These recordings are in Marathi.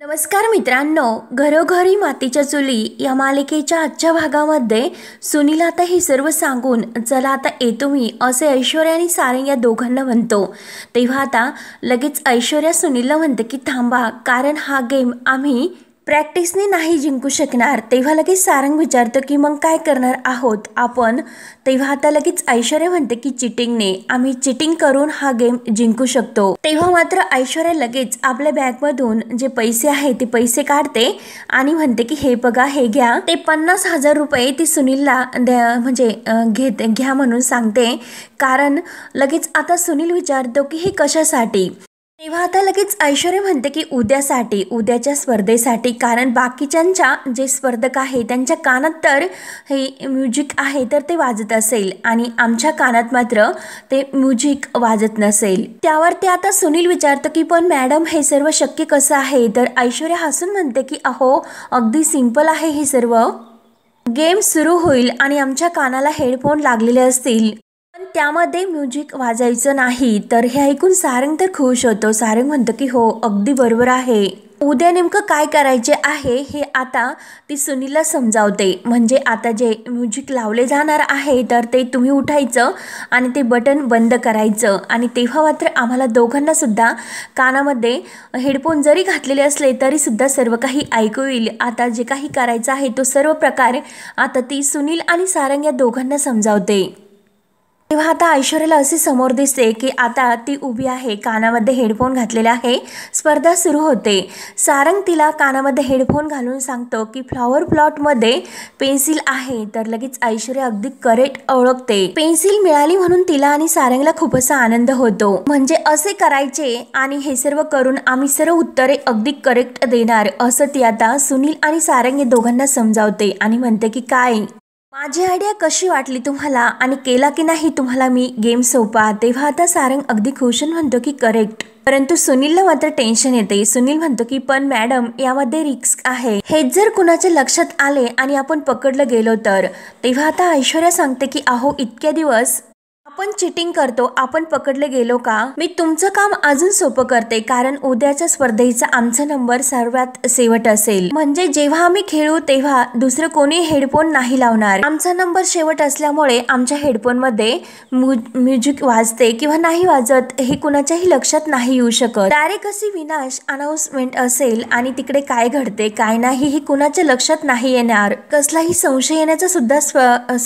नमस्कार मित्रांनो, घरोघरी मातीच्या चुली या मालिकेच्या आजच्या भागामध्ये सुनील आता हे सर्व सांगून चला आता येतो मी असे ऐश्वर्या आणि सारंग या दोघांना म्हणतो। तेव्हा आता लगेच ऐश्वर्या सुनीलला म्हणते की थांबा, कारण हा गेम आम्ही प्रॅक्टिसने नाही जिंकू शकणार। तेव्हा लगेच सारंग विचारतो की मग काय करणार आहोत आपण। तेव्हा आता लगेच ऐश्वर्या म्हणते की चिटिंगने, आम्ही चिटिंग करून हा गेम जिंकू शकतो। तेव्हा मात्र ऐश्वर्या लगेच आपल्या बॅगमधून जे पैसे आहे ते पैसे काढते आणि म्हणते की हे बघा, हे घ्या, ते 50,000 रुपये ती सुनीलला म्हणजे घ्या म्हणून सांगते। कारण लगेच आता सुनील विचारतो की हे कशासाठी। तेव्हा आता लगेच ऐश्वर्या म्हणते की उद्यासाठी, उद्याच्या स्पर्धेसाठी, कारण बाकीच्यांच्या जे स्पर्धक आहे त्यांच्या कानात तर हे म्युझिक आहे तर ते वाजत असेल आणि आमच्या कानात मात्र ते म्युझिक वाजत नसेल। त्यावर ते आता सुनील विचारतो की पण मॅडम हे सर्व शक्य कसं आहे। तर ऐश्वर्या हसून म्हणते की अहो अगदी सिंपल आहे हे सर्व। गेम सुरू होईल आणि आमच्या कानाला हेडफोन लागलेले असतील पण त्यामध्ये म्युझिक वाजायचं नाही। तर हे ऐकून सारंग तर खुश होतो। सारंग म्हणतो की हो अगदी बरोबर आहे, उद्या नेमकं काय करायचे आहे हे आता ती सुनीलला समजावते। म्हणजे आता जे म्युझिक लावले जाणार आहे तर ते तुम्ही उठायचं आणि ते बटन बंद करायचं आणि तेव्हा मात्र आम्हाला दोघांना सुद्धा कानामध्ये हेडफोन जरी घातलेले असले तरी सुद्धा सर्व काही ऐकू येईल। आता जे काही करायचं आहे तो सर्व प्रकार आता ती सुनील आणि सारंग या दोघांना समजावते। तेव्हा आता ऐश्वर्याला असे समोर दिसते की आता ती उभी आहे, कानामध्ये हेडफोन घातलेला आहे, स्पर्धा सुरू होते। सारंग तिला कानामध्ये हेडफोन घालून सांगतो की फ्लॉवर प्लॉटमध्ये पेन्सिल आहे। तर लगेच ऐश्वर्या अगदी करेक्ट ओळखते, पेन्सिल मिळाली म्हणून तिला आणि सारंगला खूप असा आनंद होतो। म्हणजे असे करायचे आणि हे सर्व करून आम्ही सर्व उत्तरे अगदी करेक्ट देणार असं ती आता सुनील आणि सारंग या दोघांना समजावते आणि म्हणते की काय माझी आयडिया कशी वाटली तुम्हाला आणि केला की नाही तुम्हाला मी गेम सोपा। तेव्हा आता सारंग अगदी खुश म्हणतो की करेक्ट, परंतु सुनीलला मात्र टेन्शन येते। सुनील म्हणतो की पण मॅडम यामध्ये रिस्क आहे, हे जर कुणाच्या लक्षात आले आणि आपण पकडलं गेलो तर। तेव्हा आता ऐश्वर्या सांगते की अहो इतक्या दिवस आपण चिटिंग करतो, आपण पकडले गेलो का, मी तुमचं काम अजून सोपं करते, कारण उद्याच्या स्पर्धेचा आमचा नंबर सर्वात शेवट असेल। म्हणजे जेव्हा आम्ही खेळू तेव्हा दुसरं कोणी हेडफोन नाही लावणार, आमचा नंबर शेवट असल्यामुळे आमच्या हेडफोन मध्ये म्युझिक वाजते किंवा नाही वाजत हे कुणाच्याही लक्षात नाही येऊ शकत। डायरेक्ट अशी विनाश अनाउन्समेंट असेल आणि तिकडे काय घडते काय नाही हे कुणाच्या लक्षात नाही येणार, कसलाही संशय येण्याचा सुद्धा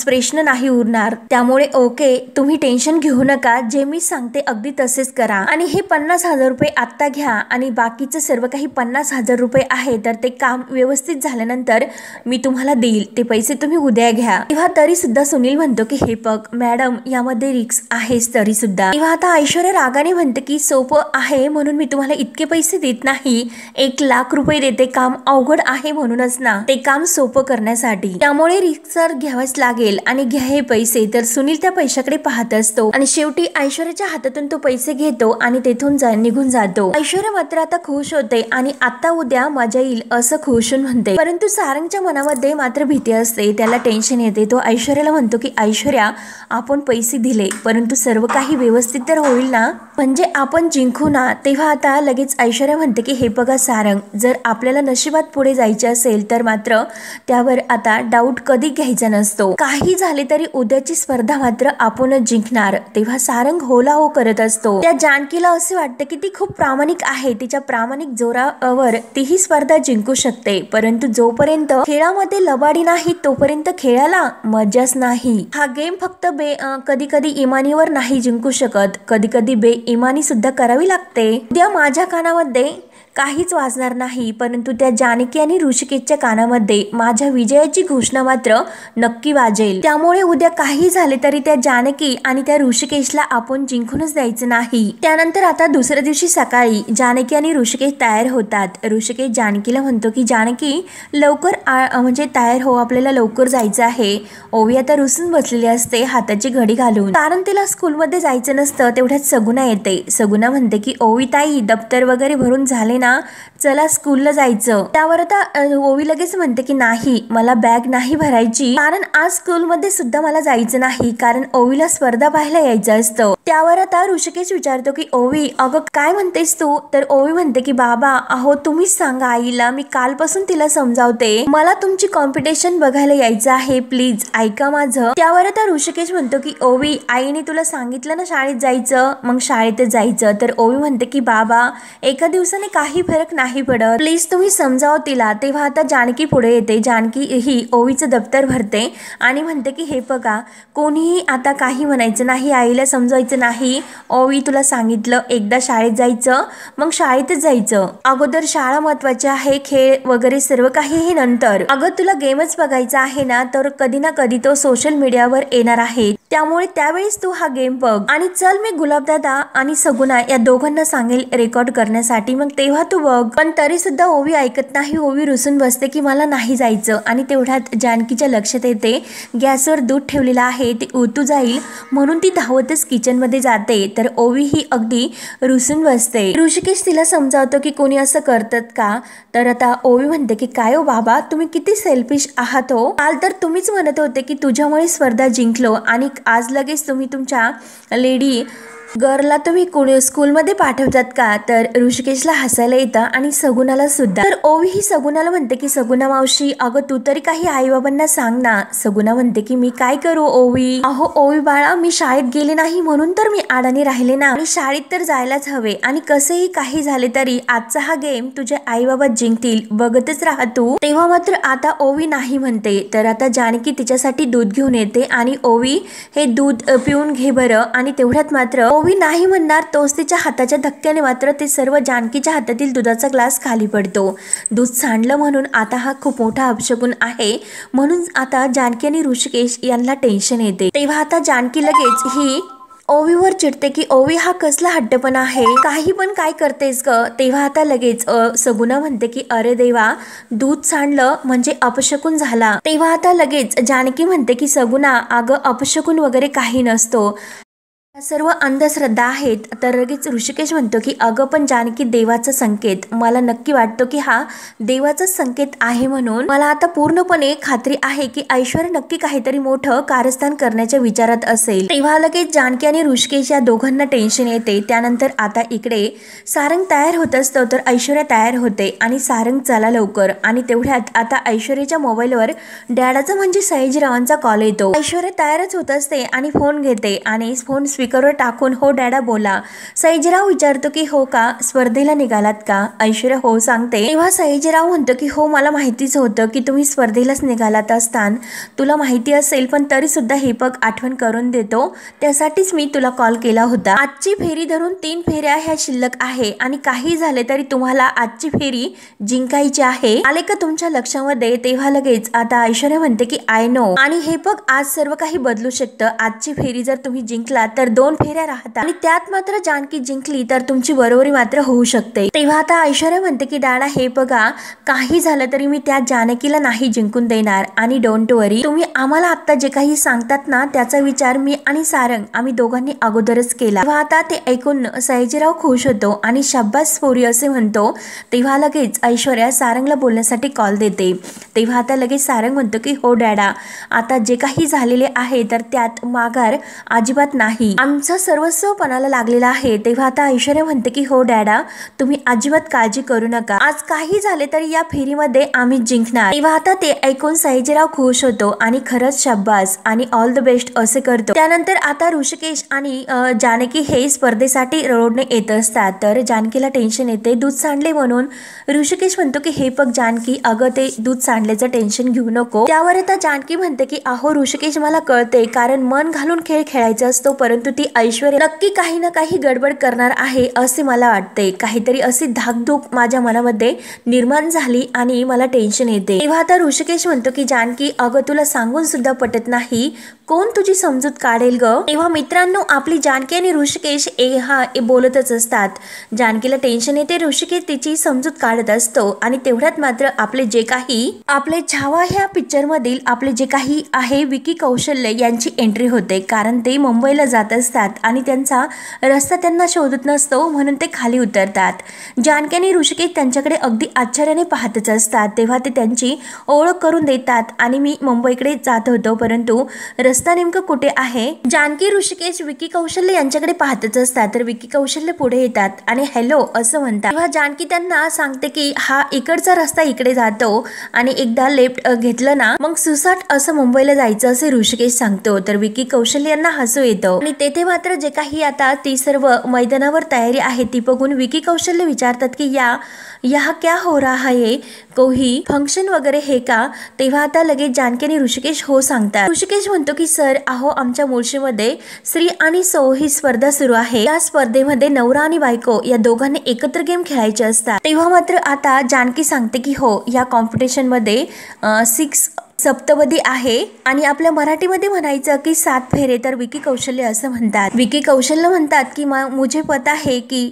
प्रश्न नाही उरणार। त्यामुळे ओके, तुम्ही टेन्शन घेऊ नका, जे मी सांगते अगदी तसेच करा आणि हे 50,000 रुपये आत्ता घ्या आणि बाकीचे सर्व काही 50,000 रुपये आहे तर ते काम व्यवस्थित झाल्यानंतर मी तुम्हाला देईल, ते पैसे तुम्ही उद्या घ्या। तेव्हा तरी सुद्धा सुनील म्हणतो की हे बघ मॅडम यामध्ये रिस्क आहेच तरी सुद्धा। तेव्हा आता ऐश्वर्या रागाने म्हणते की सोपं आहे म्हणून मी तुम्हाला इतके पैसे देत नाही, 1,00,000 रुपये देते, काम अवघड आहे म्हणूनच ना, ते काम सोपं करण्यासाठी, त्यामुळे रिस्क तर घ्यावाच लागेल आणि घ्या हे पैसे। तर सुनील त्या पैशाकडे पाहत असतो आणि शेवटी ऐश्वर्याच्या हातातून तो पैसे घेतो आणि तेथून निघून जातो। ऐश्वर्या मात्र आता खुश होते आणि आता उद्या मजा येईल असं खुश म्हणते, परंतु सारंगच्या मनामध्ये मात्र भीती असते, त्याला टेन्शन येते। तो ऐश्वर्याला म्हणतो की ऐश्वर्या आपण पैसे दिले परंतु सर्व काही व्यवस्थित तर होईल ना, म्हणजे आपण जिंकू ना। तेव्हा आता लगेच ऐश्वर्या म्हणते की हे बघा सारंग, जर आपल्याला नशिबात पुढे जायचे असेल तर मात्र त्यावर आता डाऊट कधी घ्यायचा नसतो, काही झाले तरी उद्याची स्पर्धा मात्र आपणच जिंकणार। तेव्हा सारंग होला हो करत असतो। त्या जानकीला असे वाटते की ती खूप प्रामाणिक आहे, तिच्या प्रामाणिक जोरावर ती ही स्पर्धा जिंकू शकते, परंतु जोपर्यंत खेळामध्ये लबाडी नाही तोपर्यंत खेळाला मजाच नाही। हा गेम फक्त कधी कधी इमानीवर नाही जिंकू शकत, कधी कधी बेईमानी सुद्धा करावी लागते। उद्या माझ्या कानामध्ये काहीच वाजणार नाही, परंतु त्या जानकी आणि ऋषिकेशच्या कानामध्ये माझ्या विजयाची घोषणा मात्र नक्की वाजेल। त्यामुळे उद्या काही झाले तरी त्या जानकी आणि त्या ऋषिकेशला आपण जिंकूनच द्यायचं नाही। त्यानंतर आता दुसऱ्या दिवशी सकाळी जानकी आणि ऋषिकेश तयार होतात। ऋषिकेश जानकीला म्हणतो की जानकी लवकर म्हणजे तयार हो, आपल्याला लवकर जायचं आहे। ओवी आता रुसून बसलेली असते हाताची घडी घालून, कारण तिला स्कूलमध्ये जायचं नसतं। तेवढ्यात सगुना येते। सगुना म्हणते की ओवी ताई दप्तर वगैरे भरून झाले ना, चला स्कूलला जायचं। त्यावर आता ओवी लगेच म्हणते की नाही, मला बॅग नाही भरायची, कारण आज स्कूलमध्ये सुद्धा मला जायचं नाही, कारण ओवीला स्पर्धा पाहायला यायचं असतं। त्यावर आता ऋषिकेश विचारतो की ओवी अगं काय म्हणतेस तू? तर ओवी म्हणते की बाबा अहो तुम्हीच सांगा आईला, मी कालपासून तिला समजावते, मला तुमची कॉम्पिटिशन बघायला यायचं आहे, प्लीज ऐका माझं. त्यावर आता ऋषिकेश म्हणतो की ओवी आईने तुला सांगितलं ना शाळेत जायचं, मग शाळेतच जायचं. तर ओवी म्हणते की बाबा एका दिवसाने काही फरक नाही पडत, प्लीज तुम्ही समजाव तिला. तेव्हा आता जानकी पुढे येते. जानकी ही ओवीचं दप्तर भरते आणि म्हणते की हे बघा कोणीही आता काही म्हणायचं नाही, आईला समजायचं नाही. ओवी तुला सांगितलं एकदा शाळेत जायचं मग शाळेतच जायचं, अगोदर शाळा महत्वाची आहे, खेळ वगैरे सर्व काही हे नंतर. अगं तुला गेमच बघायचा आहे ना, तर कधी ना कधी तो सोशल मीडियावर येणार आहे, त्यामुळे त्यावेळेस तू हा गेम बघ. आणि चल मी गुलाबदादा आणि सगुना या दोघांना सांगेल रेकॉर्ड करण्यासाठी, मग तेव्हा तू बघ. पण तरी सुद्धा ओवी ऐकत नाही. ओवी रुसून बसते की मला नाही जायचं. आणि तेवढ्यात जानकीच्या लक्षात येते गॅसवर दूध ठेवलेलं आहे ते उतू जाईल, म्हणून ती धावतच किचन मध्ये जाते. तर ओवी ही अगदी रुसून बसते. ऋषिकेश तिला समजावतो की कोणी असं करतात का? तर आता ओवी म्हणते की काय हो बाबा तुम्ही किती सेल्फिश आहात हो, काल तर तुम्हीच म्हणत होते की तुझ्यामुळे स्पर्धा जिंकलो आणि आज लगेच तुम्ही तुमच्या लेडी गर्लला तुम्ही कोणी स्कूलमध्ये पाठवतात का? तर ऋषिकेशला हसायला येतं आणि सगुनाला सुद्धा. तर ओवी ही सगुनाला म्हणते की सगुना मावशी अगं तू तरी काही आई बाबांना सांग ना. सगुना म्हणते की मी काय करू ओवी? अहो ओवी बाळा मी शाळेत गेले नाही म्हणून तर मी अडाणी राहिले ना, आणि शाळेत तर जायलाच हवे, आणि कसंही काही झाले तरी आजचा हा गेम तुझे आई बाबा जिंकतील, बघतच राहा तू. तेव्हा मात्र आता ओवी नाही म्हणते. तर आता जानकी तिच्यासाठी दूध घेऊन येते आणि ओवी हे दूध पिऊन घे बरं. आणि तेवढ्यात मात्र ओवी नाही म्हणणार तोच तिच्या हाताच्या धक्क्याने मात्र ते सर्व जानकीच्या हातातील दुधाचा ग्लास खाली पडतो. दूध सांडलं म्हणून आता हा खूप मोठा अपशकुन आहे, म्हणून आता जानकी आणि ऋषिकेश यांना टेन्शन येते. तेव्हा आता जानकी लगेच ही ओवीवर चिडते की ओवी हा कसला हट्टपणा आहे, काही पण काय करतेस ग? तेव्हा आता लगेच सगुना म्हणते की अरे देवा दूध सांडलं म्हणजे अपशकुन झाला. तेव्हा आता लगेच जानकी म्हणते की सगुना अगं अपशकुन वगैरे काही नसतो, सर्व अंधश्रद्धा आहेत. तर लगेच ऋषिकेश म्हणतो की अगं पण जानकी देवाचा संकेत, मला नक्की वाटतो की हा देवाचा संकेत आहे, म्हणून मला आता पूर्णपणे खात्री आहे की ऐश्वर्या नक्की काहीतरी मोठं कारस्थान करण्याच्या विचारात असेल. तेव्हा लगेच जानकी आणि ऋषिकेश या दोघांना टेन्शन येते. त्यानंतर आता इकडे सारंग तयार होत असतो तर ऐश्वर्या तयार होते आणि सारंग चला लवकर. आणि तेवढ्यात आता ऐश्वर्याच्या मोबाईलवर डॅडाचा म्हणजे सयाजीरावांचा कॉल येतो. ऐश्वर्या तयारच होत असते आणि फोन घेते आणि फोन स्पीकरवर टाकून हो डॅडा बोला. सयाजीराव विचारतो की हो का स्पर्धेला निघालात का? ऐश्वर्या हो सांगते. तेव्हा सयाजीराव म्हणतो की हो मला माहितीच होतं की तुम्ही स्पर्धेलाच निघालात असतान, तुला माहिती असेल पण तरी सुद्धा हे बघ आठवण करून देतो, त्यासाठीच मी तुला कॉल केला होता. आजची फेरी धरून 3 फेऱ्या ह्या शिल्लक आहे आणि काही झाले तरी तुम्हाला आजची फेरी जिंकायची आहे, आले का तुमच्या लक्षामध्ये? तेव्हा लगेच आता ऐश्वर्या म्हणते की आय नो, आणि हे बघ आज सर्व काही बदलू शकतं. आजची फेरी जर तुम्ही जिंकला तर 2 फेऱ्या राहतात आणि त्यात मात्र जानकी जिंकली तर तुमची बरोबरी मात्र होऊ शकते. तेव्हा आता ऐश्वर्या म्हणते की दादा हे बघा काही झालं तरी मी त्या जानकीला नाही जिंकून देणार, आणि डोंट वरी तुम्ही आम्हाला आता जे काही सांगतात ना त्याचा विचार मी आणि सारंग आम्ही दोघांनी अगोदरच केला. तेव्हा आता ते ऐकून सयाजीराव खुश होतो आणि शाब्बास पोरी असे म्हणतो. तेव्हा लगेच ऐश्वर्या सारंगला बोलण्यासाठी कॉल देते. तेव्हा आता लगेच सारंग म्हणतो की हो डॅडा आता जे काही झालेले आहे तर त्यात माघार अजिबात नाही, आमचं सर्वस्व पणाला लागलेला आहे. तेव्हा आता ऐश्वर्या म्हणते की हो डॅडा तुम्ही अजिबात काळजी करू नका, आज काही झाले तरी या फेरीमध्ये आम्ही जिंकणार. तेव्हा आता ते ऐकून सयाजीराव खुश होतो आणि खरंच शाब्बास आणि ऑल द बेस्ट असे करतो. त्यानंतर आता ऋषिकेश आणि जानकी हे स्पर्धेसाठी रोडने येत असतात. तर जानकीला टेन्शन येते दूध सांडले म्हणून. ऋषिकेश म्हणतो की हे बघ जानकी अगं ते दूध सांडल्याचं टेन्शन घेऊ नको. त्यावर आता जानकी म्हणते की अहो ऋषिकेश मला कळते, कारण मन घालून खेळ खेळायचा असतो, परंतु ती ऐश्वर्या नक्की काही ना काही गडबड करणार आहे असे मला वाटते. काहीतरी अशी धाकधूक माझ्या मनामध्ये निर्माण झाली आणि मला टेन्शन येते. तेव्हा आता ऋषिकेश म्हणतो की जानकी अगं तुला सांगून सुद्धा पटत नाही, कोण तुझी समजूत काढेल ग? तेव्हा मित्रांनो आपली जानकी आणि ऋषिकेश बोलतच असतात. जानकीला टेन्शन येते, ऋषिकेश तिची समजूत काढत असतो. आणि तेवढ्यात मात्र आपले छावा ह्या पिक्चर मधील आपले जे काही आहे विकी कौशल्य यांची एंट्री होते, कारण ते मुंबईला जात असतात आणि त्यांचा रस्ता त्यांना शोधत नसतो म्हणून ते खाली उतरतात. जानकी आणि ऋषिकेश त्यांच्याकडे अगदी आश्चर्याने पाहतच असतात. तेव्हा ते त्यांची ओळख करून देतात आणि मी मुंबईकडे जात होतो, परंतु रस्ता नेमकं कुठे आहे? जानकी ऋषिकेश विकी कौशल्य यांच्याकडे पाहतच असतात. तर विकी कौशल्य पुढे येतात आणि हॅलो असं म्हणतात. तेव्हा जानकी त्यांना सांगते की हा इकडचा रस्ता इकडे जातो आणि एकदा लेफ्ट घेतलं ना मग सुसाट असं मुंबईला जायचं असे ऋषिकेश सांगतो. तर विकी कौशल्य यांना हसू येतं आणि तेथे मात्र जे काही आता ती सर्व मैदानावर तयारी आहे ती बघून विकी कौशल्य विचारतात की यहाँ क्या हो रहा है, कोही फंक्शन वगैरे हे का? तेव्हा आता लगेच जानकी आणि ऋषिकेश हो सांगतात. ऋषिकेश म्हणतो की सर अहो आमच्या मुळशीमध्ये श्री आणि सौ ही स्पर्धा सुरू आहे. या स्पर्धेमध्ये नवरा आणि बायको या दोघांनी एकत्र गेम खेळायचे असतात. तेव्हा मात्र आता जानकी सांगते की हो या कॉम्पिटिशन मध्ये 6 सप्तपदी आहे आणि आपल्या मराठीमध्ये म्हणायचं की 7 फेरे. तर विकी कौशल्य असं म्हणतात. विकी कौशल्य म्हणतात की मुझे पता है की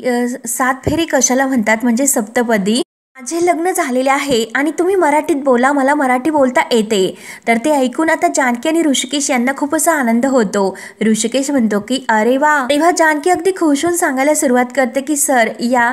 7 फेरे कशाला म्हणतात म्हणजे सप्तपदी. माझे लग्न झालेले आहे आणि तुम्ही मराठीत बोला, मला मराठी बोलता येते. तर ते ऐकून आता जानकी आणि ऋषिकेश यांना खूप असा आनंद होतो. ऋषिकेश म्हणतो की अरे वा. तेव्हा जानकी अगदी खुश होऊन सांगायला सुरुवात करते की सर या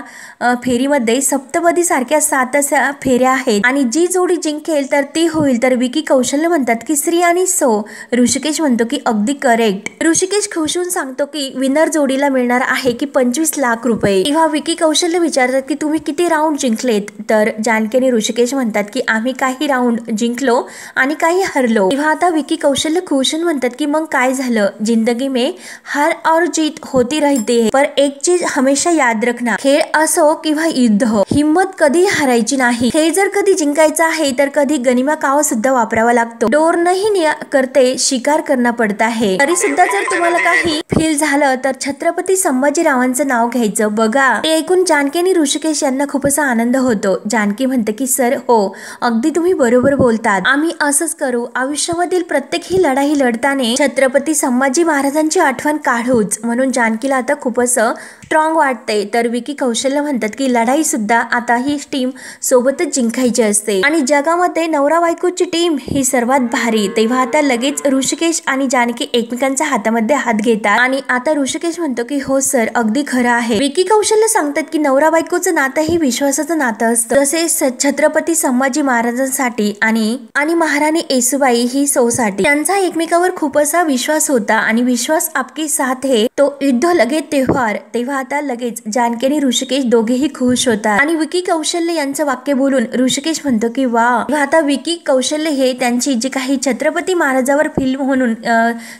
फेरीमध्ये सप्तपदी सारख्या 7 अशा फेऱ्या आहेत आणि जी जोडी जिंकेल तर ती होईल. तर विकी कौशल्य म्हणतात की श्री आणि सौ. ऋषिकेश म्हणतो की अगदी करेक्ट. ऋषिकेश खुश होऊन सांगतो की विनर जोडीला मिळणार आहे की 25 लाख रुपये. तेव्हा विकी कौशल्य विचारतात की तुम्ही किती राऊंड जिंकलेत? तर जानकी आणि ऋषिकेश म्हणतात की आम्ही काही राऊंड जिंकलो आणि काही हरलो. तेव्हा आता विकी कौशल्य खुश होऊन म्हणतात की मग काय झालं? जिंदगी में हार और जीत होती रहती है पर एक चीज हमेशा याद रखना, खेळ असो किंवा युद्ध हो, हिम्मत कधी हारायची नाही. खेळ जर कधी जिंकायचा आहे तर कधी गनिमा कावा सुद्धा वापरावा लागतो. डोर नहीं करते शिकार करना पडता है. तरी सुद्धा जर तुम्हाला काही फील झालं तर छत्रपती संभाजीरावांचं नाव घ्यायचं. बघा ते ऐकून जानकी आणि ऋषिकेश यांना खूप असा आनंद होतो. जानकी म्हणते की सर हो अगदी तुम्ही बरोबर बोलतात. आम्ही असंच करू. आयुष्यामधील प्रत्येक ही लढाई लढताना छत्रपती संभाजी महाराजांची आठवण काढूच. म्हणून जानकीला आता खूप असं स्ट्रॉंग वाटते. तर विकी कौशल्य म्हणतात की लढाई सुद्धा आता ही टीम सोबतच जिंकायची असते आणि जगामध्ये नवरा बायकोची टीम ही सर्वात भारी. तेव्हा आता लगेच ऋषिकेश आणि जानकी एकमेकांच्या हातामध्ये हात घेतात आणि आता ऋषिकेश म्हणतो की हो सर अगदी खरं आहे. विकी कौशल्य सांगतात की नवरा बायकोचं नातं हे विश्वासाचं नातं असतं. जसे छत्रपती संभाजी महाराजांसाठी आणि महाराणी येसुबाई ही सौसाठी त्यांचा एकमेकावर खूप असा विश्वास होता आणि विश्वास आपकी साथ है तो युद्ध लगे त्योहार. तेव्हा आता लगेच जानकी आणि ऋषिकेश दोघेही खुश होतात आणि विकी कौशल्य यांचं वाक्य बोलून ऋषिकेश म्हणतो की वा. आता विकी कौशल्य हे त्यांची जी काही छत्रपती महाराजावर फिल्म म्हणून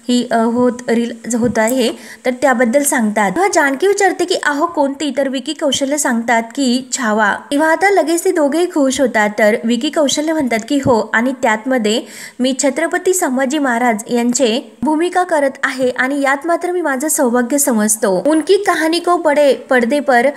ही होत आहे तर त्याबद्दल सांगतात. तेव्हा जानकी विचारते की अहो कोणती? तर विकी कौशल्य सांगतात की छावा. तेव्हा आता लगेच ते दोघेही खुश होतात. तर विकी कौशल्य म्हणतात की हो आणि त्यातमध्ये मी छत्रपती संभाजी महाराज यांचे भूमिका करत आहे आणि यात मात्र मी माझं सौभाग्य समजतो. उनकी कहानी को बड़े पर्दे पर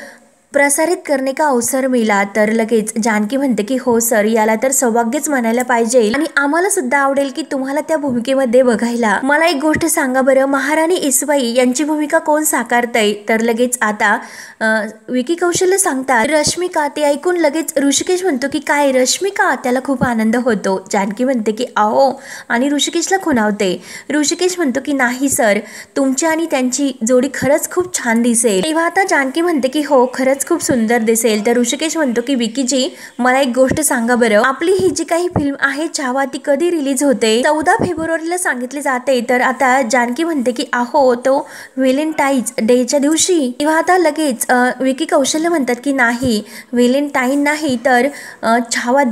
प्रसारित करणे का अवसर मिळाला. तर लगेच जानकी म्हणते की हो सर याला तर सौभाग्यच म्हणायला पाहिजे आणि आम्हाला सुद्धा आवडेल की तुम्हाला त्या भूमिकेमध्ये बघायला. मला एक गोष्ट सांगा बरं महाराणी येसुबाई यांची भूमिका कोण साकारतंय? तर लगेच आता विकी कौशल्य सांगतात रश्मिका. ते ऐकून लगेच ऋषिकेश म्हणतो की काय रश्मिका? त्याला खूप आनंद होतो. जानकी म्हणते की अहो आणि ऋषिकेशला खुणावते. ऋषिकेश म्हणतो की नाही सर तुमची आणि त्यांची जोडी खरंच खूप छान दिसेल. तेव्हा आता जानकी म्हणते की हो खरंच खूप सुंदर दिसेल. तर ऋषिकेश म्हणतो की विकीजी मला एक गोष्ट सांगा बरं आपली ही जी काही फिल्म आहे छावा ती कधी रिलीज होते? 14 फेब्रुवारीला सांगितले जाते. तर आता जानकी म्हणते की अहो तो व्हॅलेंटाईन्स डेच्या दिवशी. तेव्हा आता लगेच विकी कौशल्य म्हणतात की नाही व्हॅलेंटाईन नाही तर छावा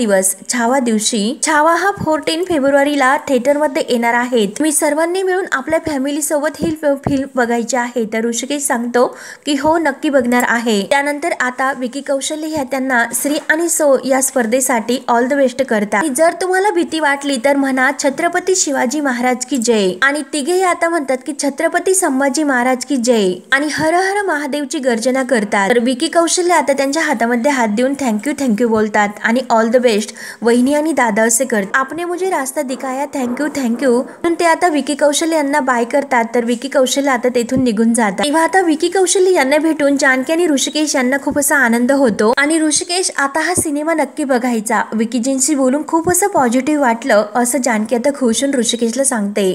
दिवशी. छावा हा 14 फेब्रुवारीला थिएटरमध्ये येणार आहे. मी सर्वांनी मिळून आपल्या फॅमिली सोबत ही फिल्म बघायची आहे. तर ऋषिकेश सांगतो की हो नक्की बघणार आहे. त्यानंतर आता विकी कौशल्य ह्या त्यांना श्री आणि सौ या स्पर्धेसाठी ऑल द बेस्ट करतात. जर तुम्हाला भीती वाटली तर म्हणा छत्रपती शिवाजी महाराज की जय आणि तिघेही आता म्हणतात की छत्रपती संभाजी महाराज की जय आणि हर हर महादेवची गर्जना करतात. तर विकी कौशल्य आता त्यांच्या हातामध्ये हात देऊन थँक्यू बोलतात आणि ऑल द बेस्ट वहिनी आणि दादा असे करतात. आपने मुझे रास्ता दिखाया थँक्यू म्हणून ते आता विकी कौशल्य यांना बाय करतात. तर विकी कौशल्य आता तेथून निघून जातात. तेव्हा आता विकी कौशल्य यांना भेटून जानकी आणि ऋषिकेश यांना खूप असा आनंद होतो आणि ऋषिकेश आता हा सिनेमा नक्की बघायचा. विकीजींशी बोलून खूप असं पॉझिटिव्ह वाटलं असं जानकी आता खुश होऊन ऋषिकेशला सांगते.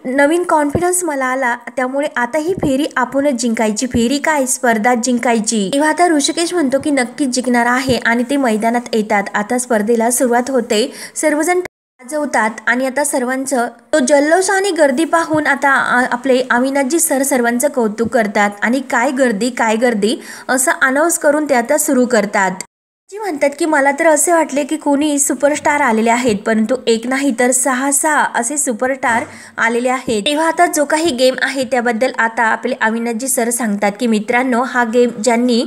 नवीन कॉन्फिडन्स मला आला त्यामुळे आता ही फेरी आपणच जिंकायची. फेरी काय स्पर्धा जिंकायची. तेव्हा आता ऋषिकेश म्हणतो की नक्कीच जिंकणार आहे आणि ते मैदानात येतात. आता स्पर्धेला सुरुवात होते. सर्वजण वाजवतात आणि आता सर्वांचं तो जल्लोष आणि गर्दी पाहून आता आपले अविनाशजी सर सर्वांचं कौतुक करतात आणि काय गर्दी असं अनाऊन्स करून ते आता सुरू करतात. जी म्हणतात की मला तर असे वाटले की कोणी सुपरस्टार आलेले आहेत, परंतु एक नाही तर 6 असे सुपरस्टार आलेले आहेत. तेव्हा आता जो काही गेम आहे त्याबद्दल आता आपले अविनाशजी सर सांगतात की मित्रांनो, हा गेम ज्यांनी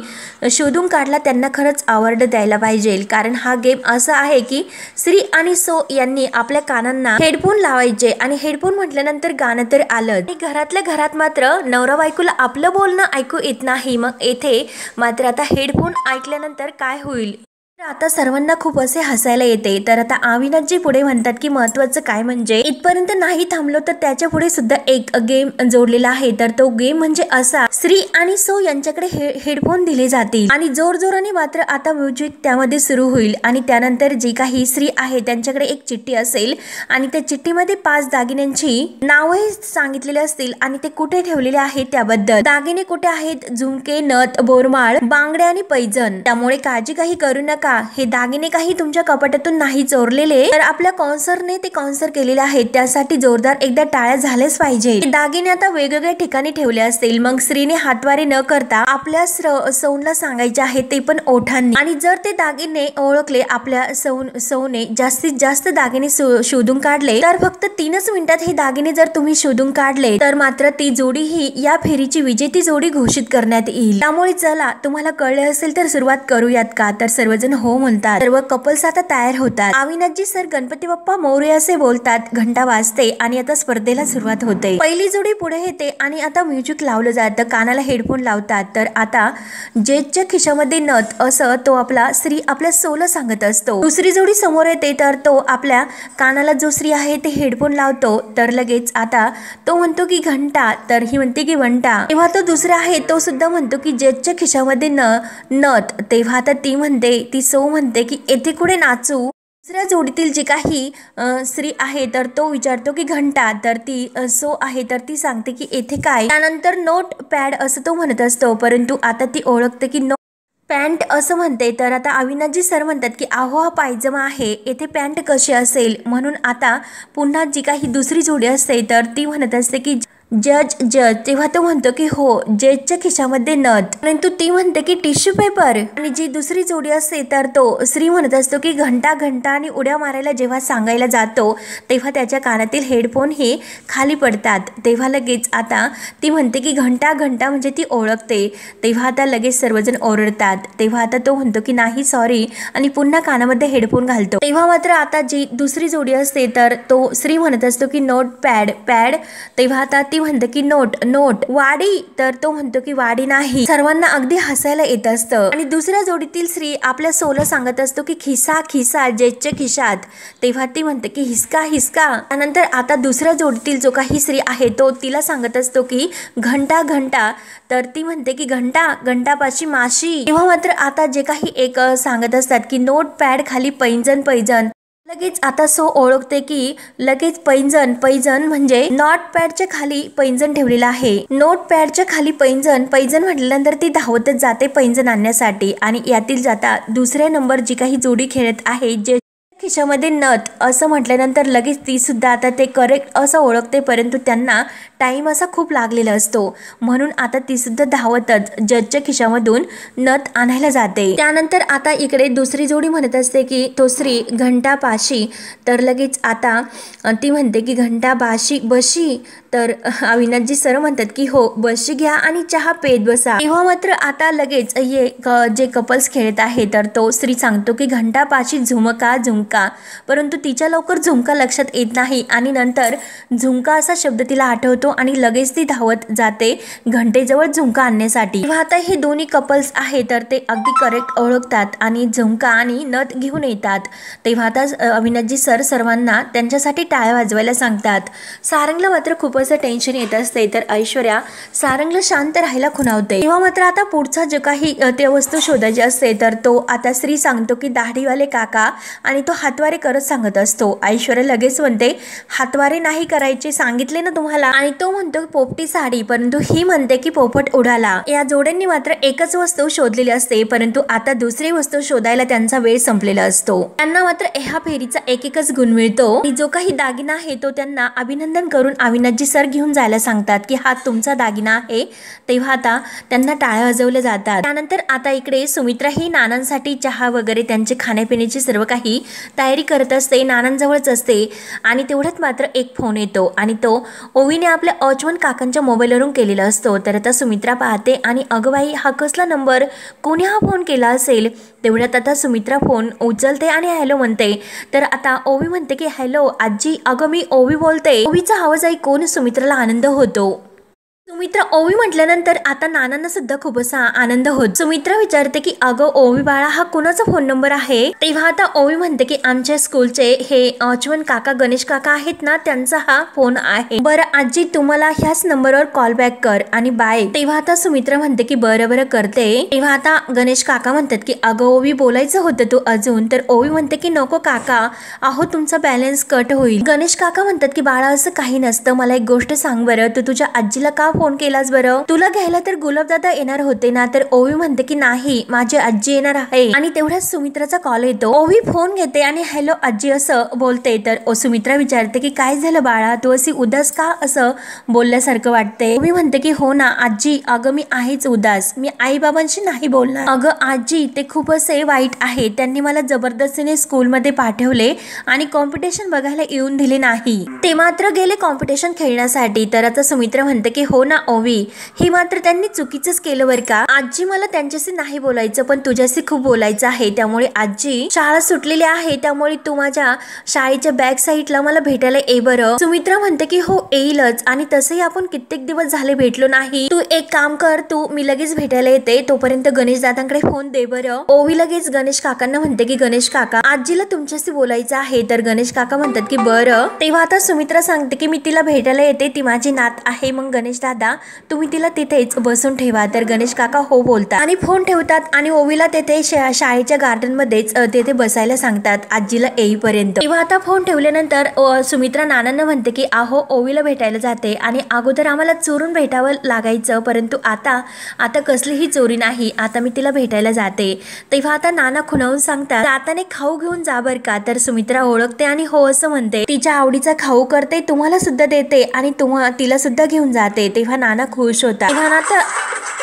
शोधून काढला त्यांना खरंच अवॉर्ड द्यायला पाहिजे, कारण हा गेम असा आहे की श्री आणि सो यांनी आपल्या कानांना हेडफोन लावायचे आणि हेडफोन म्हटल्यानंतर गाणं तर आलं आणि घरातल्या घरात मात्र नवरा बायकोला आपलं बोलणं ऐकू येत नाही. मग येथे मात्र आता हेडफोन ऐकल्यानंतर काय होईल. आता सर्वांना खूप असे हसायला येते. तर आता अविनाशजी पुढे म्हणतात की महत्वाचं काय म्हणजे इथपर्यंत नाही थांबलो तर त्याच्या पुढे सुद्धा एक गेम जोडलेला आहे. तर तो गेम म्हणजे असा, श्री आणि सो यांच्याकडे हेडफोन दिले जातील आणि जोरजोराने मात्र आता म्युझिक त्यामध्ये सुरू होईल आणि त्यानंतर जी काही श्री आहे त्यांच्याकडे एक चिठ्ठी असेल आणि त्या चिठ्ठीमध्ये 5 दागिन्यांची नावे सांगितलेली असतील आणि ते कुठे ठेवलेले आहेत त्याबद्दल. दागिने कुठे आहेत? झुमके, नथ, बोरमाळ, बांगड्या आणि पैजण. त्यामुळे काळजी काही करू नका, हे दागिने काही तुमच्या कपाटातून नाही चोरलेले, तर आपल्या कॉन्सरने ते कॉन्सर केलेले आहेत, त्यासाठी जोरदार एकदा टाळ्या झालेच पाहिजे. दागिने आता वेगवेगळ्या ठिकाणी ठेवले असतील. मग स्त्रीने हातवारे न करता आपल्या सौनला सांगायचे आहे, ते पण ओठांनी. आणि जर ते दागिने ओळखले, आपल्या सौने जास्तीत जास्त दागिने शोधून काढले, तर फक्त 3च मिनिटात हे दागिने जर तुम्ही शोधून काढले तर मात्र ती जोडी ही या फेरीची विजेती जोडी घोषित करण्यात येईल. त्यामुळे चला, तुम्हाला कळले असेल तर सुरुवात करूयात का? तर सर्वजण हो म्हणतात. सर्व कपल्स आता तयार होतात. अविनाशजी सर गणपती बाप्पा मोरया असे बोलतात, घंटा वाजते आणि आता स्पर्धेला सुरुवात होते. पहिली जोडी पुढे येते आणि आता म्युझिक लावलं जातं, कानाला हेडफोन लावतात. तर आता जेजच्या खिशामध्ये नथ असं तो आपला श्री आपल्या सोला सांगत असतो. दुसरी जोडी समोर येते, तर तो आपल्या कानाला जो श्री आहे ते हेडफोन लावतो. तर लगेच आता तो म्हणतो की घंटा, तर ही म्हणते की वंटा. तेव्हा तो दुसरा आहे तो सुद्धा म्हणतो की जेजच्या खिशामध्ये नथ. तेव्हा आता ती म्हणते, ती सौ म्हणते की येथे कुठे नाचू. दुसऱ्या जोडीतील जी काही स्त्री आहे तर तो विचारतो की घंटा, तर ती सो आहे तर ती सांगते की येथे काय. त्यानंतर नोट पॅड असं तो म्हणत असतो, परंतु आता ती ओळखते की नोट पॅन्ट असं म्हणते. तर आता अविनाशजी सर म्हणतात की अहो, हा पायजमा आहे, येथे पॅन्ट कशी असेल. म्हणून आता पुन्हा जी काही दुसरी जोडी असते तर ती म्हणत असते की जज. तेव्हा तो म्हणतो की हो, जजच्या खिशामध्ये नथ, परंतु ती म्हणते की टिश्यू पेपर. आणि जी दुसरी जोडी असते तर तो श्री म्हणत असतो की घंटा. आणि उड्या मारायला जेव्हा सांगायला जातो तेव्हा त्याच्या कानातील हेडफोन हे खाली पडतात. तेव्हा लगेच आता ती म्हणते की घंटा म्हणजे ती ओळखते. तेव्हा आता लगेच सर्वजण ओरडतात. तेव्हा आता तो म्हणतो की नाही, सॉरी, आणि पुन्हा कानामध्ये हेडफोन घालतो. तेव्हा मात्र आता जी दुसरी जोडी असते तर तो श्री म्हणत असतो की नोट पॅड. तेव्हा आता ती म्हणते की नोट. वाडी, तर तो म्हणतो की वाडी नाही. सर्वांना अगदी हसायला येत असतं. आणि दुसऱ्या जोडीतील श्री आपल्या सोला सांगत असतो की खिसा जेजच्या खिशात. तेव्हा ती म्हणते की हिसका. त्यानंतर आता दुसऱ्या जोडीतील जो काही श्री आहे तो तिला सांगत असतो की घंटा. तर ती म्हणते की घंटापाशी माशी. तेव्हा मात्र आता जे काही एक सांगत असतात की नोट पॅड खाली पैंजण. लगेच आता सो ओळखते की लगेच पैंजण म्हणजे नोट पॅडच्या खाली पैंजण ठेवलेला आहे. नोट पॅडच्या खाली पैंजण म्हटल्यानंतर ती धावतच जाते पैंजण आणण्यासाठी. आणि यातील जाता दुसऱ्या नंबर जी काही जोडी खेळत आहे जे खिशामध्ये नथ असं म्हटल्यानंतर लगेच ती सुद्धा आता ते करेक्ट असं ओळखते, परंतु त्यांना टाइम असा खूप लागलेला असतो. म्हणून आता ती सुद्धा धावतच जजच्या खिशामधून नथ आणायला जाते. त्यानंतर आता इकडे दुसरी जोडी म्हणत असते की तो श्री घंटापाशी. तर लगेच आता ती म्हणते की घंटा बशी. तर अविनाशजी सर म्हणतात की हो, बशी घ्या आणि चहा पेत बसा. तेव्हा मात्र आता लगेच जे कपल्स खेळत आहे तर तो श्री सांगतो की घंटापाशी झुमका. परंतु तिच्या लवकर झुमका लक्षात येत नाही आणि नंतर झुमका असा शब्द तिला आठवतो आणि लगेच ती धावत जाते घंटेजवळ झुमका आणण्यासाठी. तेव्हा आता हे दोन्ही कपल्स आहे तर ते अगदी करेक्ट ओळखतात आणि झुमका आणि नथ घेऊन येतात. तेव्हा आता अविनाशजी सर सर्वांना त्यांच्यासाठी टाळ्या वाजवायला सांगतात. सारंगला मात्र खूप असं टेन्शन येत असते, तर ऐश्वर्या सारंगला शांत राहायला खुणावते. तेव्हा मात्र आता पुढचा जे काही ते वस्तू शोधायची असते तर तो आता श्री सांगतो की दाढीवाले काका आणि तो हातवारे करत सांगत असतो. ऐश्वर्या लगेच म्हणते हातवारे नाही करायचे सांगितले ना तुम्हाला. आणि तो म्हणतो पोपटी साडी, परंतु ही म्हणते की पोपट उडाला. या जोड्यांनी मात्र एकच वस्तू शोधलेली असते, परंतु आता दुसरी वस्तू शोधायला त्यांचा वेळ संपलेला असतो. त्यांना मात्र ह्या फेरीचा एकच गुण मिळतो आणि जो काही दागिना आहे तो त्यांना अभिनंदन करून अविनाशजी सर घेऊन जायला सांगतात की हा तुमचा दागिना आहे. तेव्हा आता त्यांना टाळ्या वाजवल्या जातात. त्यानंतर आता इकडे सुमित्रा ही नानांसाठी चहा वगैरे त्यांचे खाण्यापिण्याची सर्व काही तयारी करत असते. नानांजवळच असते आणि तेवढ्यात मात्र एक फोन येतो आणि तो ओवीने आपल्या वॉचमन काकांच्या मोबाईलवरून केलेला असतो. तर आता सुमित्रा पाहते आणि अगबाई हा कसला नंबर, कोणी हा फोन केला असेल. तेवढ्यात आता सुमित्रा फोन उचलते आणि हॅलो म्हणते. तर आता ओवी म्हणते की हॅलो आजी, अगं मी ओवी बोलते. ओवीचा आवाज ऐकून सुमित्राला आनंद होतो. सुमित्रा ओवी म्हटल्यानंतर आता नानांना सुद्धा खूप असा आनंद होतो. सुमित्रा विचारते की अगं ओवी बाळा हा कुणाचा फोन नंबर आहे. तेव्हा आता ओवी म्हणते की आमच्या स्कूलचे हे वॉचमन काका गणेश काका आहेत ना, त्यांचा हा फोन आहे. बरं आजी तुम्हाला ह्याच नंबरवर कॉल बॅक कर आणि बाय. तेव्हा आता सुमित्रा म्हणते की बरं बरं करते. तेव्हा आता गणेश काका म्हणतात की अगं ओवी बोलायचं होतं तू अजून. तर ओवी म्हणते की नको काका, अहो तुमचा बॅलन्स कट होईल. गणेश काका म्हणतात की बाळा असं काही नसतं, मला एक गोष्ट सांग बरं, तू तुझ्या आजीला का फोन केलास बरं? तुला घ्यायला तर गुलाबदादा येणार होते ना. तर ओवी म्हणते की नाही माझी आजी येणार आहे. आणि तेवढ्याच सुमित्राचा कॉल येतो. ओवी फोन घेते आणि हॅलो आजी असं बोलते. तर सुमित्रा विचारते की काय झालं बाळा, तू अशी उदास का असं बोलल्यासारखं वाटते. ओवी म्हणते की हो ना आजी, अगं मी आहेच उदास, मी आई बाबांशी नाही बोलणार. अगं आजी ते खूप असे वाईट आहे, त्यांनी मला जबरदस्तीने स्कूलमध्ये पाठवले आणि कॉम्पिटिशन बघायला येऊन दिले नाही, ते मात्र गेले कॉम्पिटिशन खेळण्यासाठी. तर आता सुमित्रा म्हणते की हो ना ओवी, हे मात्र त्यांनी चुकीचंच केलं बरं का आजी, मला त्यांच्याशी नाही बोलायचं पण तुझ्याशी खूप बोलायचं आहे. त्यामुळे आजी शाळा सुटलेली आहे, त्यामुळे तू माझ्या शाळेच्या बॅक साईडला मला भेटायला ये बरं. सुमित्रा म्हणते की हो येईलच, आणि तसंही आपण कित्येक दिवस झाले भेटलो नाही. तू एक काम कर, तू मी लगेच भेटायला येते, तोपर्यंत गणेश दादांकडे फोन दे बरं. ओवी लगेच गणेश काकांना म्हणते की गणेश काका आजीला तुमच्याशी बोलायचं आहे. तर गणेश काका म्हणतात की बरं. तेव्हा आता सुमित्रा सांगते की मी तिला भेटायला येते, ती माझी नात आहे, मग गणेश दादा तुम्ही तिला तिथेच बसून ठेवा. तर गणेश काका हो बोलतात आणि फोन ठेवतात आणि ओवीला तेथे शाळेच्या गार्डन मध्येच तेथे बसायला सांगतात आजीला येईपर्यंत. तेव्हा आता फोन ठेवल्यानंतर सुमित्रा नानांना म्हणते की आहो ओवीला भेटायला जाते आणि अगोदर आम्हाला चोरून भेटावं लागायचं, परंतु आता कसलीही चोरी नाही, आता मी तिला भेटायला जाते. तेव्हा आता नाना खुणावून सांगतात जाताने खाऊ घेऊन जा बर का. तर सुमित्रा ओळखते आणि हो असं म्हणते, तिच्या आवडीचा खाऊ करते, तुम्हाला सुद्धा देते आणि तिला सुद्धा घेऊन जाते. तेव्हा नाना खुश होतात. तेव्हा आता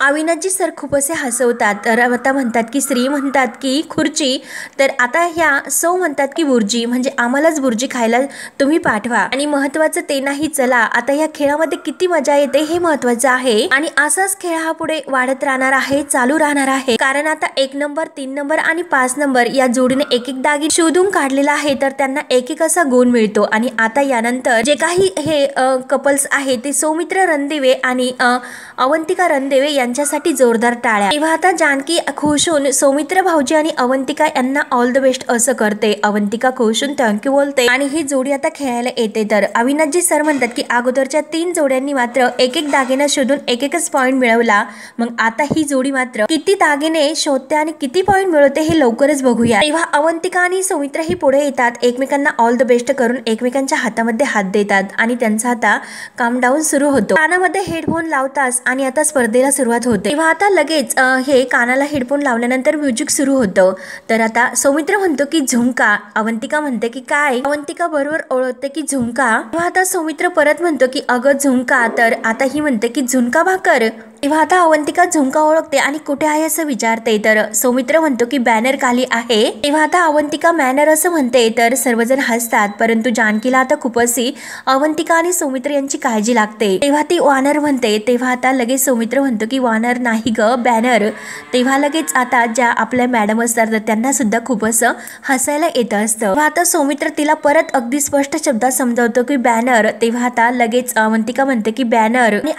अविनाशजी सर खूप असे हसवतात. तर आता म्हणतात की श्री म्हणतात की खुर्ची, तर आता ह्या सौ म्हणतात की बुर्जी, म्हणजे आम्हालाच बुर्जी खायला तुम्ही पाठवा. आणि महत्वाचं ते नाही, चला आता या खेळामध्ये किती मजा येते हे महत्वाचं आहे. आणि असाच खेळ हा पुढे वाढत राहणार आहे, चालू राहणार आहे, कारण आता 1 नंबर 3 नंबर आणि 5 नंबर या जोडीने एक दागिने शोधून काढलेला आहे, तर त्यांना एक असा गुण मिळतो. आणि आता यानंतर जे काही हे कपल्स आहे ते सौमित्र रणदिवे आणि अवंतिका रणदिवे यांच्यासाठी जोरदार टाळ्या. तेव्हा आता जानकी खुश होऊन सौमित्र भाऊजी आणि अवंतिका यांना ऑल द बेस्ट असं करते. अवंतिका खुश होऊन थँक्यू बोलते आणि ही जोडी आता खेळायला येते. तर अविनाशजी सर म्हणतात की अगोदरच्या 3 जोड्यांनी मात्र एक दागिना शोधून एकच पॉईंट मिळवला, मग आता ही जोडी मात्र किती दागिने शोधते आणि किती पॉईंट मिळवते हे लवकरच बघूया. तेव्हा अवंतिका आणि सौमित्र ही पुढे येतात, एकमेकांना ऑल द बेस्ट करून एकमेकांच्या हातामध्ये हात देतात आणि त्यांचा आता काम डाऊन सुरू होतो. कानामध्ये हेडफोन लावताच आणि आता स्पर्धेला सुरुवात होते. तेव्हा आता लगेच हे कानाला हेडफोन लावल्यानंतर म्युझिक सुरू होतं. तर आता सौमित्र म्हणतो की झुमका, अवंतिका म्हणते की काय, अवंतिका बरोबर ओळखते की झुमका. तेव्हा आता सौमित्र परत म्हणतो की अगं झुमका, तर आता ही म्हणते की झुणका भाकर. तेव्हा आता अवंतिका झुमका ओळखते आणि कुठे आहे असं विचारते. तर सौमित्र म्हणतो की बॅनर खाली आहे. तेव्हा आता अवंतिका बॅनर असं म्हणते, तर सर्वजण हसतात, परंतु जानकीला आता खूप अशी अवंतिका आणि सौमित्र यांची काळजी लागते. तेव्हा ती वानर म्हणते. तेव्हा आता लगेच सौमित्र म्हणतो की वानर नाही ग, बॅनर. तेव्हा लगेच आता ज्या आपल्या मॅडम असतात त्यांना सुद्धा खूप असं हसायला येत असतं. तेव्हा आता सौमित्र तिला परत अगदी स्पष्ट शब्दात समजावतो की बॅनर. तेव्हा आता लगेच अवंतिका म्हणते की बॅनर, आणि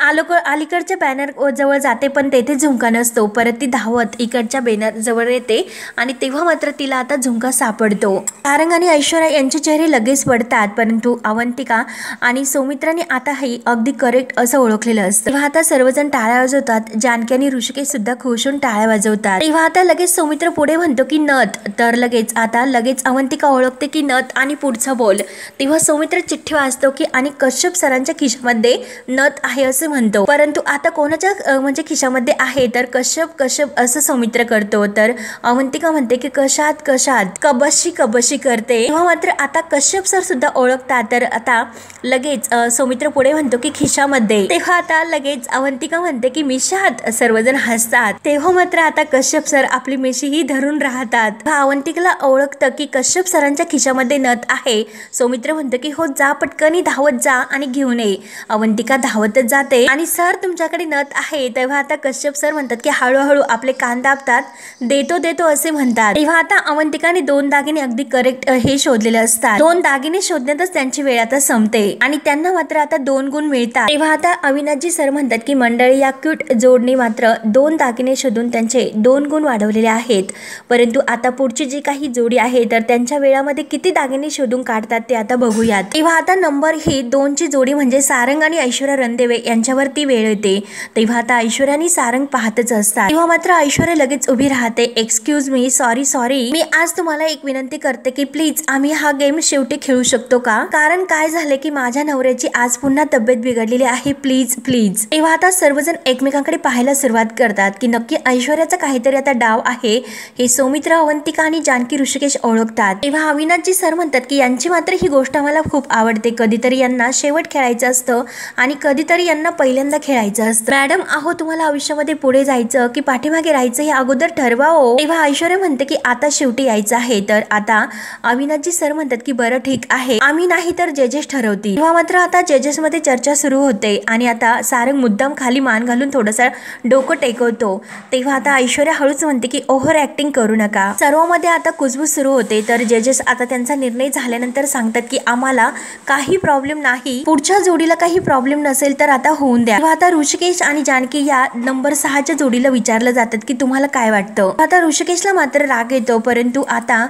अलीकडच्या बॅनर धावत जवळ जाते पण तेथे झुंका नसतो. परत ती धावत इकडच्या बॅनर जवळ येते आणि तेव्हा मात्र तिला आता झुंका सापडतो. सारंग आणि ऐश्वर्या यांचे चेहरे लगेच पडतात, परंतु अवंतिका आणि सौमित्राने आता हे अगदी करेक्ट असं ओळखलेलं असतं. तेव्हा आता सर्वजण टाळ्या वाजवतात. जानकी आणि ऋषिकेश सुद्धा खुश होऊन टाळ्या वाजवतात. तेव्हा आता लगेच सौमित्र पुढे म्हणतो की नथ, तर लगेच अवंतिका ओळखते की नथ आणि पुढचा बोल. तेव्हा सौमित्र चिठ्ठी वाचतो की आणि कश्यप सरांच्या खिशामध्ये नथ आहे असे म्हणतो, परंतु आता कोणाच्या म्हणजे खिशामध्ये आहे तर कश्यप असं सौमित्र करतो. तर अवंतिका म्हणते की कशात कबशी करते. तेव्हा मात्र आता कश्यप सर सुद्धा ओळखतात. तर आता लगेच सौमित्र पुढे म्हणतो की खिशामध्ये. तेव्हा आता लगेच अवंतिका म्हणते की मिशात. सर्वजण हसतात. तेव्हा मात्र आता कश्यप सर आपली मिशीही धरून राहतात. अवंतिकाला ओळखतं की कश्यप सरांच्या खिशामध्ये नथ आहे. सौमित्र म्हणतो की हो जा पटकनी धावत जा आणि घेऊन ये. अवंतिका धावतच जाते आणि सर तुमच्याकडे नथ आहे. तेव्हा आता कश्यप सर म्हणतात की हळूहळू आपले कान दाबतात. देतो असे म्हणतात. तेव्हा आता अवंतिकाने 2 दागिने अगदी करेक्ट हे शोधलेले असतात. 2 दागिने शोधण्यातच त्यांची वेळ आता संपते आणि त्यांना मात्र आता 2 गुण मिळतात. तेव्हा आता अविनाशजी सर म्हणतात की मंडळी या क्यूट जोडणी मात्र 2 दागिने शोधून त्यांचे 2 गुण वाढवलेले आहेत. परंतु आता पुढची जी काही जोडी आहे तर त्यांच्या वेळामध्ये किती दागिने शोधून काढतात ते आता बघूयात. तेव्हा आता नंबर ही 2 ची जोडी म्हणजे सारंग आणि ऐश्वर्या रणदिवे यांच्यावरती वेळ येते. तेव्हा आता ऐश्वर्या आणि सारंग पाहतच असतात. तेव्हा मात्र ऐश्वर्या लगेच उभी राहते. एक्सक्यूज मी, सॉरी मी आज तुम्हाला एक विनंती करते की प्लीज आम्ही हा गेम शेवटी खेळू शकतो का? कारण काय झाले की माझ्या नवऱ्याची आज पुन्हा तब्येत बिघडलेली आहे. प्लीज. तेव्हा आता सर्वजण एकमेकांकडे पाहायला सुरुवात करतात की नक्की ऐश्वर्याचा काहीतरी आता डाव आहे. हे सौमित्र, अवंतिका आणि जानकी ऋषिकेश ओळखतात. तेव्हा अविनाशजी सर म्हणतात की यांची मात्र ही गोष्ट मला खूप आवडते. कधीतरी यांना शेवट खेळायचं असतं आणि कधीतरी यांना पहिल्यांदा खेळायचं असतं. मॅडम अहो तुम्हाला आयुष्यामध्ये पुढे जायचं की पाठीमागे राहायचं हे अगोदर ठरवा हो. तेव्हा ऐश्वर्या म्हणते की आता शेवटी यायचं आहे. तर आता अविनाशजी सर म्हणतात की बरं ठीक आहे, आम्ही नाही तर जजेस ठरवतील. तेव्हा मात्र आता जजेस मध्ये चर्चा सुरू होते आणि आता सारंग मुद्दाम खाली मान घालून थोडंसं डोकं टेकवतो. तेव्हा आता ऐश्वर्या हळूच म्हणते की ओव्हर ऍक्टिंग करू नका. सर्वांमध्ये आता कुजबूज सुरू होते. तर जजेस आता त्यांचा निर्णय झाल्यानंतर सांगतात की आम्हाला काही प्रॉब्लेम नाही, पुढच्या जोडीला काही प्रॉब्लेम नसेल तर आता होऊन द्या. तेव्हा आता ऋषिकेश आणि जानकी या नंबर 6च्या जोडीला विचारलं जातात की तुम्हाला काय वाटतं. आता ऋषिकेशला मात्र राग येतो, परंतु आता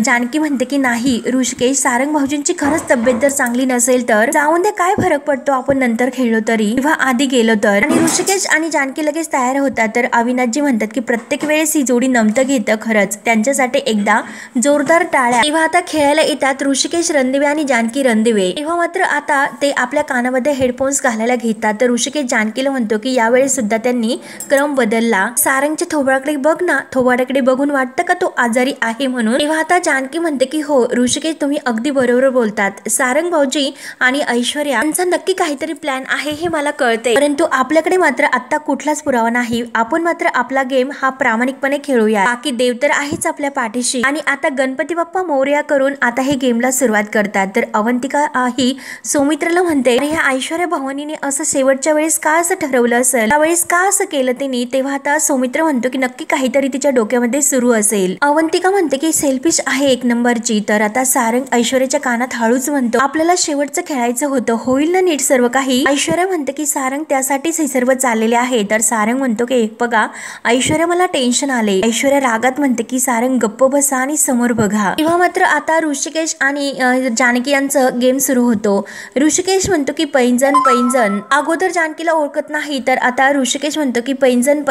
जानकी म्हणते की नाही ऋषिकेश, सारंग भाऊजींची खरंच तब्येत जर चांगली नसेल तर जाऊन दे, काय फरक पडतो आपण नंतर खेळलो तरी किंवा आधी गेलो तर. आणि ऋषिकेश आणि जानकी लगेच तयार होतात. तर अविनाशजी म्हणतात की प्रत्येक वेळेस ही जोडी नमतं घेतं खरंच, त्यांच्यासाठी एकदा जोरदार टाळ्या. तेव्हा आता खेळायला येतात ऋषिकेश रणदिवे आणि जानकी रणदिवे. तेव्हा मात्र आता ते आपल्या कानामध्ये हेडफोन्स घालायला घेतात. तर ऋषिकेश जानकीला म्हणतो की यावेळेस सुद्धा त्यांनी क्रम बदलला. सारंगच्या थोबाडाकडे बघ ना, थोबाडाकडे बघून वाटतं का तो आजारी आहे म्हणून. तेव्हा आता जानकी म्हणते की हो ऋषिकेश तुम्ही अगदी बरोबर बोलतात. सारंग भाऊजी आणि ऐश्वर्या यांचा नक्की काहीतरी प्लॅन आहे हे मला कळते, परंतु आपल्याकडे मात्र आता कुठलाच पुरावा नाही. आपण मात्र आपला गेम हा प्रामाणिकपणे खेळूया. बाकी देव तर आहेच आपल्या पाठीशी. आणि आता गणपती बाप्पा मोरया करून आता हे गेमला सुरुवात करतात. तर अवंतिका ही सौमित्रला म्हणते ह्या ऐश्वर्या भवानीने असं शेवटच्या वेळेस का असं ठरवलं असेल, त्यावेळेस का असं केलं तिने. तेव्हा आता सौमित्र म्हणतो की नक्की काहीतरी तिच्या डोक्यामध्ये सुरू असेल. अवंतिका म्हणते की सेल्फिश आहे एक नंबरची. तर आता सारंग ऐश्वर्याच्या कानात हळूच म्हणतो आपल्याला शेवटचं खेळायचं होतं, होईल ना नीट सर्व काही. ऐश्वर्या म्हणते की सारंग त्यासाठीच हे सर्व चाललेले आहे. तर सारंग म्हणतो की बघा ऐश्वर्या मला टेन्शन आले. ऐश्वर्या रागात म्हणते की सारंग गप्प बसा आणि समोर बघा. तेव्हा मात्र आता ऋषिकेश आणि जानकी यांचं गेम सुरू होतो. ऋषिकेश म्हणतो की पैंजण. अगोदर जानकीला ओळखत नाही, तर आता ऋषिकेश म्हणतो की पैंजण.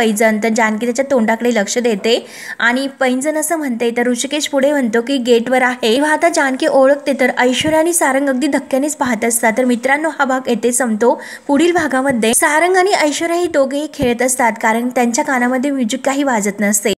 तर जानकी त्याच्या तोंडाकडे लक्ष देते आणि पैंजण असं म्हणते. तर ऋषिकेश पुढे म्हणतो की गेटवर आहे. तेव्हा आता जानकी ओळखते. तर ऐश्वर्या आणि सारंग अगदी धक्क्यानेच पाहत असतात. तर मित्रांनो हा भाग येथे संपतो. पुढील भागामध्ये सारंग आणि ऐश्वर्या ही दोघेही खेळत असतात, कारण त्यांच्या कानामध्ये म्युझिक काही वाजत नसते.